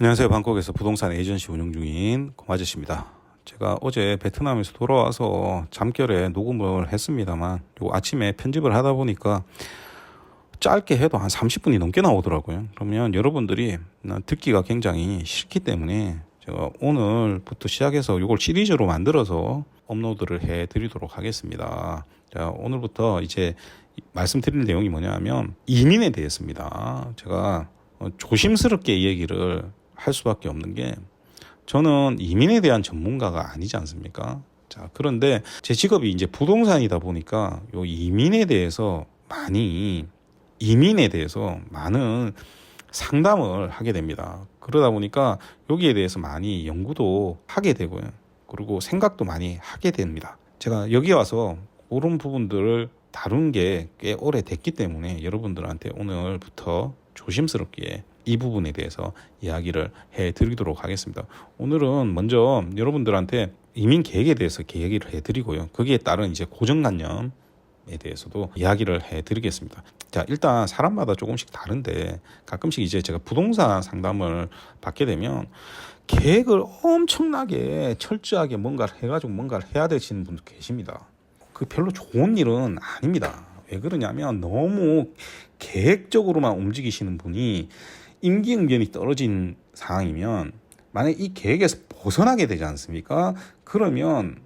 안녕하세요. 방콕에서 부동산 에이전시 운영 중인 고아저씨입니다. 제가 어제 베트남에서 돌아와서 잠결에 녹음을 했습니다만 아침에 편집을 하다 보니까 짧게 해도 한 30분이 넘게 나오더라고요. 그러면 여러분들이 듣기가 굉장히 싫기 때문에 제가 오늘부터 시작해서 이걸 시리즈로 만들어서 업로드를 해 드리도록 하겠습니다. 자, 오늘부터 이제 말씀드릴 내용이 뭐냐면 이민에 대해서입니다. 제가 조심스럽게 이 얘기를 할 수밖에 없는 게 저는 이민에 대한 전문가가 아니지 않습니까? 자, 그런데 제 직업이 이제 부동산이다 보니까 요 이민에 대해서 많은 상담을 하게 됩니다. 그러다 보니까 여기에 대해서 많이 연구도 하게 되고요. 그리고 생각도 많이 하게 됩니다. 제가 여기 와서 그런 부분들을 다룬 게 꽤 오래됐기 때문에 여러분들한테 오늘부터 조심스럽게 이 부분에 대해서 이야기를 해드리도록 하겠습니다. 오늘은 먼저 여러분들한테 이민 계획에 대해서 얘기를 해드리고요. 거기에 따른 이제 고정관념에 대해서도 이야기를 해드리겠습니다. 자, 일단 사람마다 조금씩 다른데 가끔씩 이제 제가 부동산 상담을 받게 되면 계획을 엄청나게 철저하게 뭔가를 해가지고 뭔가를 해야 되시는 분도 계십니다. 그 별로 좋은 일은 아닙니다. 왜 그러냐면 너무 계획적으로만 움직이시는 분이 임기응변이 떨어진 상황이면 만약에 이 계획에서 벗어나게 되지 않습니까? 그러면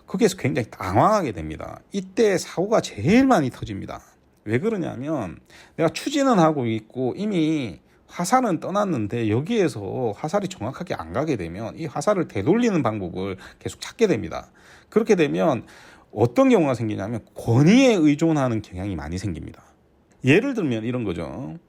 거기에서 굉장히 당황하게 됩니다. 이때 사고가 제일 많이 터집니다. 왜 그러냐면 내가 추진은 하고 있고 이미 화살은 떠났는데 여기에서 화살이 정확하게 안 가게 되면 이 화살을 되돌리는 방법을 계속 찾게 됩니다. 그렇게 되면 어떤 경우가 생기냐면 권위에 의존하는 경향이 많이 생깁니다. 예를 들면 이런 거죠.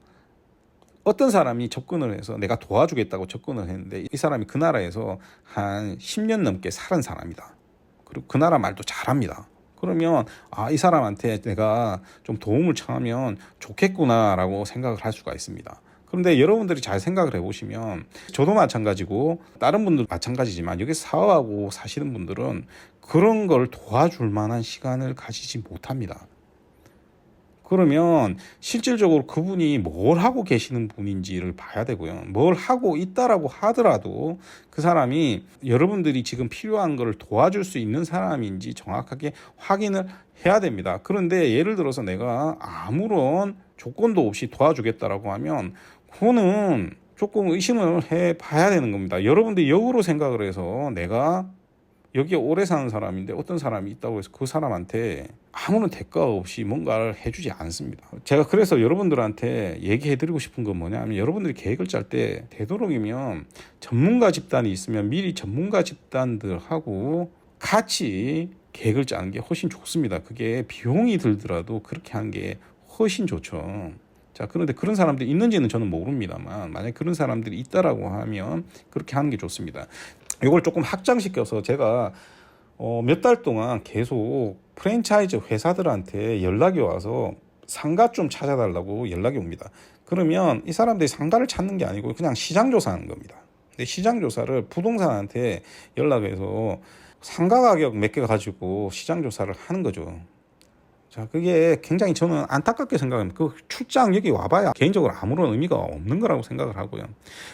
어떤 사람이 접근을 해서 내가 도와주겠다고 접근을 했는데 이 사람이 그 나라에서 한 10년 넘게 살은 사람이다. 그리고 그 나라 말도 잘합니다. 그러면 이 사람한테 내가 좀 도움을 청하면 좋겠구나라고 생각을 할 수가 있습니다. 그런데 여러분들이 잘 생각을 해보시면 저도 마찬가지고 다른 분들도 마찬가지지만 여기 사업하고 사시는 분들은 그런 걸 도와줄 만한 시간을 가지지 못합니다. 그러면 실질적으로 그분이 뭘 하고 계시는 분인지를 봐야 되고요. 뭘 하고 있다라고 하더라도 그 사람이 여러분들이 지금 필요한 걸 도와줄 수 있는 사람인지 정확하게 확인을 해야 됩니다. 그런데 예를 들어서 내가 아무런 조건도 없이 도와주겠다라고 하면 그거는 조금 의심을 해 봐야 되는 겁니다. 여러분들이 역으로 생각을 해서 내가 여기에 오래 사는 사람인데 어떤 사람이 있다고 해서 그 사람한테 아무런 대가 없이 뭔가를 해주지 않습니다. 제가 그래서 여러분들한테 얘기해드리고 싶은 건 뭐냐면 여러분들이 계획을 짤 때 되도록이면 전문가 집단이 있으면 미리 전문가 집단들하고 같이 계획을 짜는 게 훨씬 좋습니다. 그게 비용이 들더라도 그렇게 하는 게 훨씬 좋죠. 자, 그런데 그런 사람들이 있는지는 저는 모릅니다만 만약에 그런 사람들이 있다라고 하면 그렇게 하는 게 좋습니다. 이걸 조금 확장시켜서 제가 몇 달 동안 계속 프랜차이즈 회사들한테 연락이 와서 상가 좀 찾아달라고 연락이 옵니다. 그러면 이 사람들이 상가를 찾는 게 아니고 그냥 시장 조사하는 겁니다. 근데 시장 조사를 부동산한테 연락해서 상가 가격 몇 개 가지고 시장 조사를 하는 거죠. 자, 그게 굉장히 저는 안타깝게 생각합니다. 그 출장 여기 와봐야 개인적으로 아무런 의미가 없는 거라고 생각을 하고요.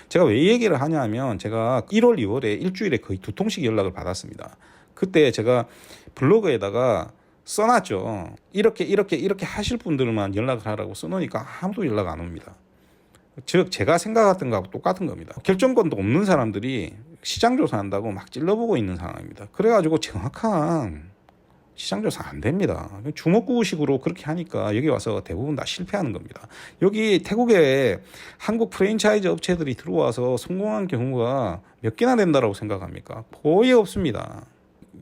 제가 왜 이 얘기를 하냐면 제가 1월, 2월에 일주일에 거의 2통씩 연락을 받았습니다. 그때 제가 블로그에다가 써놨죠. 이렇게 하실 분들만 연락을 하라고 써놓으니까 아무도 연락 안 옵니다. 즉 제가 생각했던 거하고 똑같은 겁니다. 결정권도 없는 사람들이 시장 조사한다고 막 찔러보고 있는 상황입니다. 그래가지고 정확한 시장조사 안 됩니다. 주먹구구식으로 그렇게 하니까 여기 와서 대부분 다 실패하는 겁니다. 여기 태국에 한국 프랜차이즈 업체들이 들어와서 성공한 경우가 몇 개나 된다고 생각합니까? 거의 없습니다.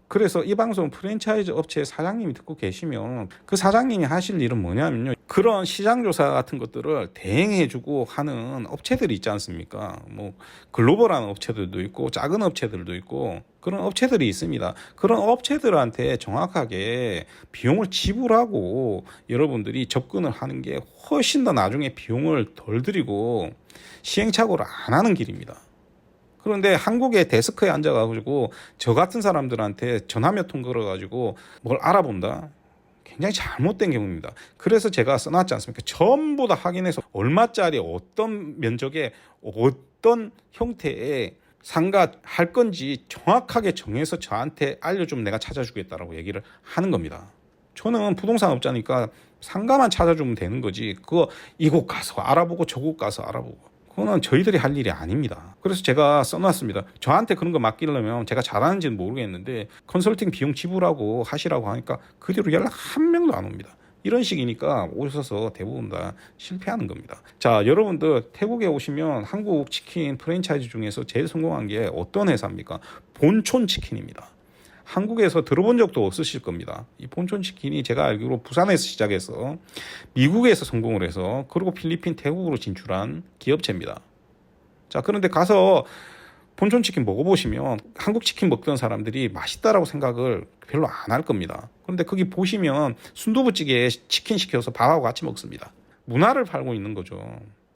그래서 이 방송 프랜차이즈 업체 사장님이 듣고 계시면 그 사장님이 하실 일은 뭐냐면요. 그런 시장조사 같은 것들을 대행해주고 하는 업체들이 있지 않습니까? 뭐 글로벌한 업체들도 있고 작은 업체들도 있고 그런 업체들이 있습니다. 그런 업체들한테 정확하게 비용을 지불하고 여러분들이 접근을 하는 게 훨씬 더 나중에 비용을 덜 들이고 시행착오를 안 하는 길입니다. 그런데 한국의 데스크에 앉아가지고 저 같은 사람들한테 전화 몇 통 걸어가지고 뭘 알아본다? 굉장히 잘못된 경우입니다. 그래서 제가 써놨지 않습니까? 전부 다 확인해서 얼마짜리 어떤 면적에 어떤 어떤 형태의 상가할 건지 정확하게 정해서 저한테 알려주면 내가 찾아주겠다라고 얘기를 하는 겁니다. 저는 부동산 업자니까 상가만 찾아주면 되는 거지. 그거 이곳 가서 알아보고 저곳 가서 알아보고. 그거는 저희들이 할 일이 아닙니다. 그래서 제가 써놨습니다. 저한테 그런 거 맡기려면 제가 잘하는지는 모르겠는데 컨설팅 비용 지불하고 하시라고 하니까 그 뒤로 연락 한 명도 안 옵니다. 이런 식이니까 오셔서 대부분 다 실패하는 겁니다. 자, 여러분들 태국에 오시면 한국 치킨 프랜차이즈 중에서 제일 성공한 게 어떤 회사입니까? 본촌 치킨입니다. 한국에서 들어본 적도 없으실 겁니다. 이 본촌 치킨이 제가 알기로 부산에서 시작해서 미국에서 성공을 해서 그리고 필리핀, 태국으로 진출한 기업체입니다. 자, 그런데 가서 본촌 치킨 먹어보시면 한국 치킨 먹던 사람들이 맛있다라고 생각을 별로 안 할 겁니다. 그런데 거기 보시면 순두부찌개에 치킨 시켜서 밥하고 같이 먹습니다. 문화를 팔고 있는 거죠.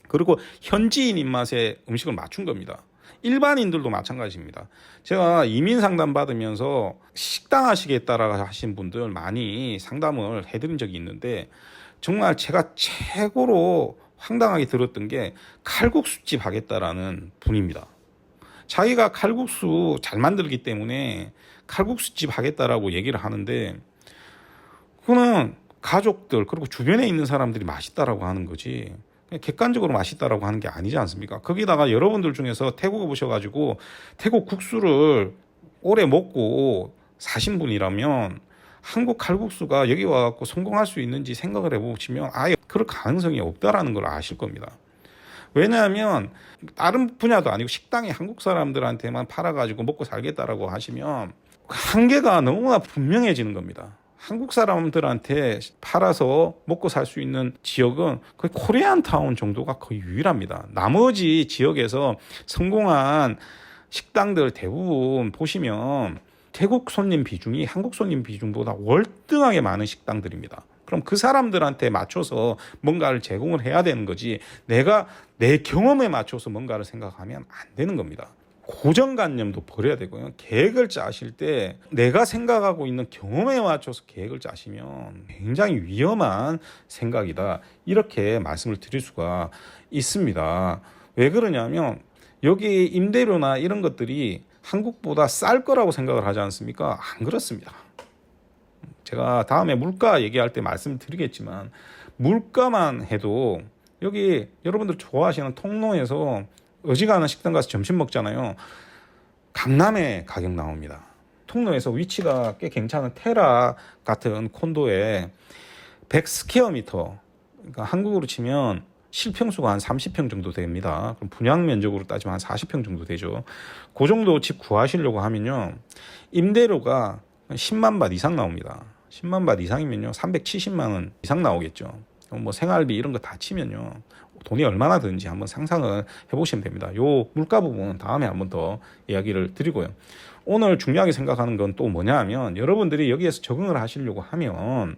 그리고 현지인 입맛에 음식을 맞춘 겁니다. 일반인들도 마찬가지입니다. 제가 이민 상담 받으면서 식당 하시겠다라고 하신 분들 많이 상담을 해드린 적이 있는데 정말 제가 최고로 황당하게 들었던 게 칼국수집 하겠다라는 분입니다. 자기가 칼국수 잘 만들기 때문에 칼국수집 하겠다라고 얘기를 하는데 그거는 가족들 그리고 주변에 있는 사람들이 맛있다라고 하는 거지 객관적으로 맛있다라고 하는 게 아니지 않습니까? 거기다가 여러분들 중에서 태국에 오셔가지고 태국 국수를 오래 먹고 사신 분이라면 한국 칼국수가 여기 와갖고 성공할 수 있는지 생각을 해보시면 아예 그럴 가능성이 없다라는 걸 아실 겁니다. 왜냐하면 다른 분야도 아니고 식당에 한국 사람들한테만 팔아가지고 먹고 살겠다라고 하시면 한계가 너무나 분명해지는 겁니다. 한국 사람들한테 팔아서 먹고 살 수 있는 지역은 거의 코리안타운 정도가 거의 유일합니다. 나머지 지역에서 성공한 식당들 대부분 보시면 태국 손님 비중이 한국 손님 비중보다 월등하게 많은 식당들입니다. 그럼 그 사람들한테 맞춰서 뭔가를 제공을 해야 되는 거지 내가 내 경험에 맞춰서 뭔가를 생각하면 안 되는 겁니다. 고정관념도 버려야 되고요. 계획을 짜실 때 내가 생각하고 있는 경험에 맞춰서 계획을 짜시면 굉장히 위험한 생각이다. 이렇게 말씀을 드릴 수가 있습니다. 왜 그러냐면 여기 임대료나 이런 것들이 한국보다 쌀 거라고 생각을 하지 않습니까? 안 그렇습니다. 제가 다음에 물가 얘기할 때 말씀드리겠지만 물가만 해도 여기 여러분들 좋아하시는 통로에서 어지간한 식당 가서 점심 먹잖아요. 강남에 가격 나옵니다. 통로에서 위치가 꽤 괜찮은 테라 같은 콘도에 100스퀘어미터 그러니까 한국으로 치면 실평수가 한 30평 정도 됩니다. 그럼 분양 면적으로 따지면 한 40평 정도 되죠. 그 정도 집 구하시려고 하면요. 임대료가 10만 바 이상 나옵니다. 10만 바 이상이면요. 370만 원 이상 나오겠죠. 뭐 생활비 이런 거 다 치면요. 돈이 얼마나 드는지 한번 상상을 해보시면 됩니다. 요 물가 부분은 다음에 한번 더 이야기를 드리고요. 오늘 중요하게 생각하는 건 또 뭐냐 하면 여러분들이 여기에서 적응을 하시려고 하면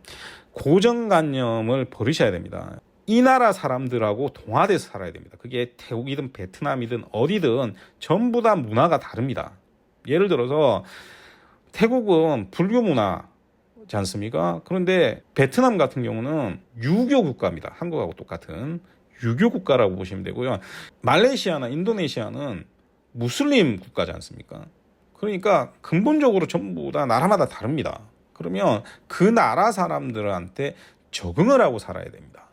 고정관념을 버리셔야 됩니다. 이 나라 사람들하고 동화돼서 살아야 됩니다. 그게 태국이든 베트남이든 어디든 전부 다 문화가 다릅니다. 예를 들어서 태국은 불교 문화지 않습니까? 그런데 베트남 같은 경우는 유교 국가입니다. 한국하고 똑같은 유교 국가라고 보시면 되고요. 말레이시아나 인도네시아는 무슬림 국가지 않습니까? 그러니까 근본적으로 전부 다 나라마다 다릅니다. 그러면 그 나라 사람들한테 적응을 하고 살아야 됩니다.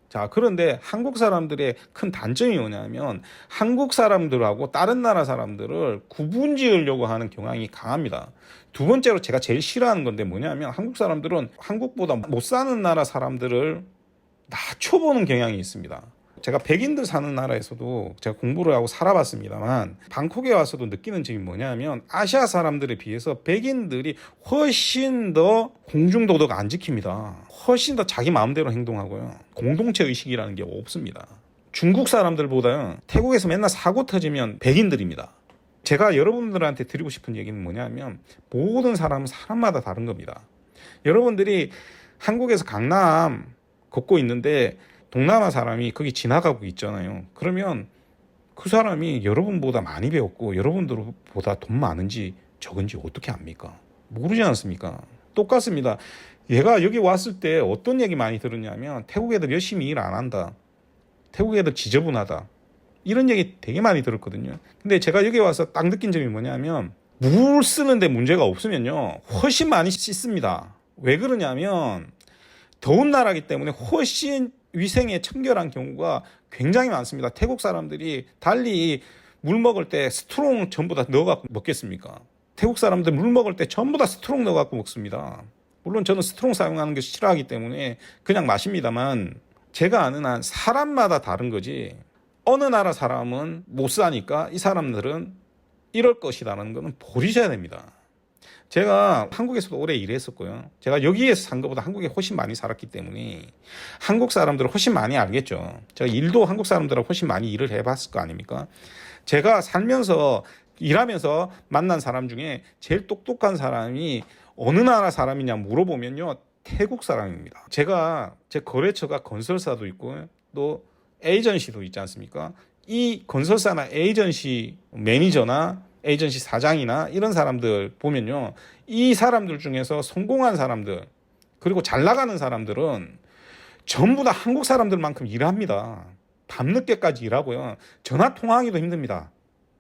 자, 그런데 한국 사람들의 큰 단점이 뭐냐면 한국 사람들하고 다른 나라 사람들을 구분 지으려고 하는 경향이 강합니다. 두 번째로 제가 제일 싫어하는 건데 뭐냐면 한국 사람들은 한국보다 못 사는 나라 사람들을 낮춰보는 경향이 있습니다. 제가 백인들 사는 나라에서도 제가 공부를 하고 살아봤습니다만 방콕에 와서도 느끼는 점이 뭐냐면 아시아 사람들에 비해서 백인들이 훨씬 더 공중도덕 안 지킵니다. 훨씬 더 자기 마음대로 행동하고요. 공동체 의식이라는 게 없습니다. 중국 사람들보다 태국에서 맨날 사고 터지면 백인들입니다. 제가 여러분들한테 드리고 싶은 얘기는 뭐냐면 모든 사람은 사람마다 다른 겁니다. 여러분들이 한국에서 강남 걷고 있는데 동남아 사람이 거기 지나가고 있잖아요. 그러면 그 사람이 여러분보다 많이 배웠고 여러분들보다 돈 많은지 적은지 어떻게 압니까? 모르지 않습니까? 똑같습니다. 얘가 여기 왔을 때 어떤 얘기 많이 들었냐면 태국 애들 열심히 일 안 한다. 태국 애들 지저분하다. 이런 얘기 되게 많이 들었거든요. 근데 제가 여기 와서 딱 느낀 점이 뭐냐면 물 쓰는데 문제가 없으면요 훨씬 많이 씻습니다. 왜 그러냐면 더운 나라이기 때문에 훨씬 위생에 청결한 경우가 굉장히 많습니다. 태국 사람들이 달리 물 먹을 때 스트롱 전부 다 넣어갖고 먹겠습니까? 태국 사람들 물 먹을 때 전부 다 스트롱 넣어갖고 먹습니다. 물론 저는 스트롱 사용하는 게 싫어하기 때문에 그냥 마십니다만 제가 아는 한 사람마다 다른 거지 어느 나라 사람은 못 사니까 이 사람들은 이럴 것이라는 거는 버리셔야 됩니다. 제가 한국에서도 오래 일했었고요. 제가 여기에서 산 것보다 한국에 훨씬 많이 살았기 때문에 한국 사람들을 훨씬 많이 알겠죠. 제가 일도 한국 사람들하고 훨씬 많이 일을 해봤을 거 아닙니까? 제가 살면서 일하면서 만난 사람 중에 제일 똑똑한 사람이 어느 나라 사람이냐 물어보면요. 태국 사람입니다. 제가 제 거래처가 건설사도 있고 또 에이전시도 있지 않습니까? 이 건설사나 에이전시 매니저나 에이전시 사장이나 이런 사람들 보면요. 이 사람들 중에서 성공한 사람들 그리고 잘 나가는 사람들은 전부 다 한국 사람들만큼 일합니다. 밤늦게까지 일하고요. 전화 통화하기도 힘듭니다.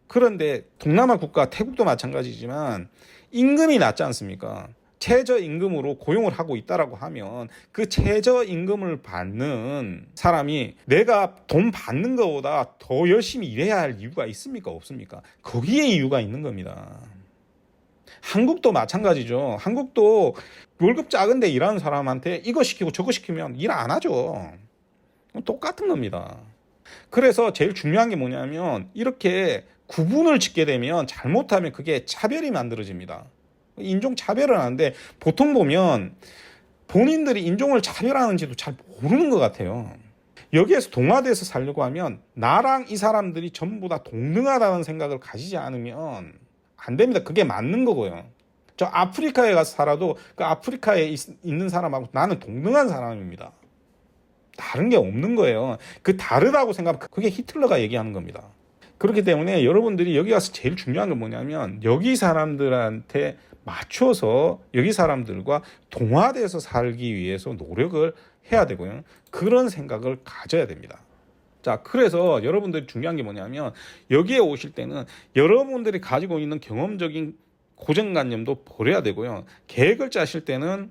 그런데 동남아 국가 태국도 마찬가지지만 임금이 낮지 않습니까? 최저임금으로 고용을 하고 있다라고 하면 그 최저임금을 받는 사람이 내가 돈 받는 것보다 더 열심히 일해야 할 이유가 있습니까? 없습니까? 거기에 이유가 있는 겁니다. 한국도 마찬가지죠. 한국도 월급 작은데 일하는 사람한테 이거 시키고 저거 시키면 일 안 하죠. 똑같은 겁니다. 그래서 제일 중요한 게 뭐냐면 이렇게 구분을 짓게 되면 잘못하면 그게 차별이 만들어집니다. 인종 차별을 하는데 보통 보면 본인들이 인종을 차별하는지도 잘 모르는 것 같아요. 여기에서 동화돼서 살려고 하면 나랑 이 사람들이 전부 다 동등하다는 생각을 가지지 않으면 안 됩니다. 그게 맞는 거고요. 저 아프리카에 가서 살아도 그 아프리카에 있는 사람하고 나는 동등한 사람입니다. 다른 게 없는 거예요. 그 다르다고 생각하면 그게 히틀러가 얘기하는 겁니다. 그렇기 때문에 여러분들이 여기 가서 제일 중요한 건 뭐냐면 여기 사람들한테 맞춰서 여기 사람들과 동화돼서 살기 위해서 노력을 해야 되고요. 그런 생각을 가져야 됩니다. 자, 그래서 여러분들이 중요한 게 뭐냐면 여기에 오실 때는 여러분들이 가지고 있는 경험적인 고정관념도 버려야 되고요. 계획을 짜실 때는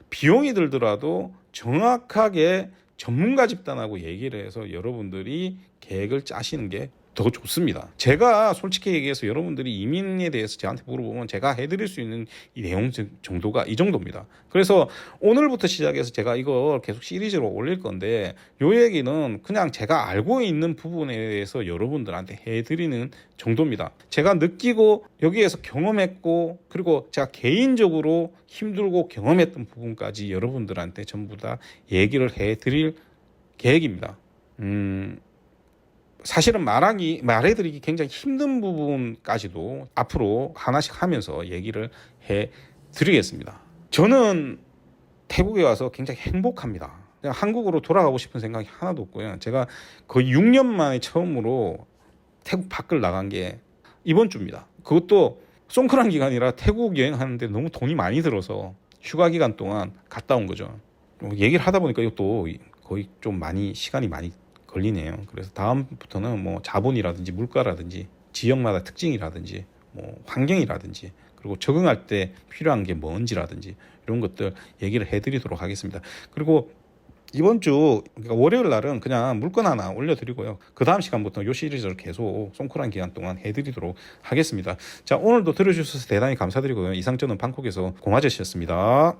비용이 들더라도 정확하게 전문가 집단하고 얘기를 해서 여러분들이 계획을 짜시는 게 더 좋습니다. 제가 솔직히 얘기해서 여러분들이 이민에 대해서 저한테 물어보면 제가 해드릴 수 있는 이 내용 정도가 이 정도입니다. 그래서 오늘부터 시작해서 제가 이걸 계속 시리즈로 올릴 건데 이 얘기는 그냥 제가 알고 있는 부분에 대해서 여러분들한테 해드리는 정도입니다. 제가 느끼고 여기에서 경험했고 그리고 제가 개인적으로 힘들고 경험했던 부분까지 여러분들한테 전부 다 얘기를 해드릴 계획입니다. 사실은 말해드리기 굉장히 힘든 부분까지도 앞으로 하나씩 하면서 얘기를 해드리겠습니다. 저는 태국에 와서 굉장히 행복합니다. 한국으로 돌아가고 싶은 생각이 하나도 없고요. 제가 거의 6년 만에 처음으로 태국 밖을 나간 게 이번 주입니다. 그것도 송크란 기간이라 태국 여행하는데 너무 돈이 많이 들어서 휴가 기간 동안 갔다 온 거죠. 얘기를 하다 보니까 이것도 거의 좀 시간이 많이 걸리네요. 그래서 다음부터는 뭐 자본이라든지 물가라든지 지역마다 특징이라든지 뭐 환경이라든지 그리고 적응할 때 필요한 게 뭔지라든지 이런 것들 얘기를 해드리도록 하겠습니다. 그리고 이번 주 그러니까 월요일 날은 그냥 물건 하나 올려드리고요. 그 다음 시간부터 이 시리즈를 계속 송크란 기간 동안 해드리도록 하겠습니다. 자, 오늘도 들어주셔서 대단히 감사드리고요. 이상 저는 방콕에서 공아저씨였습니다.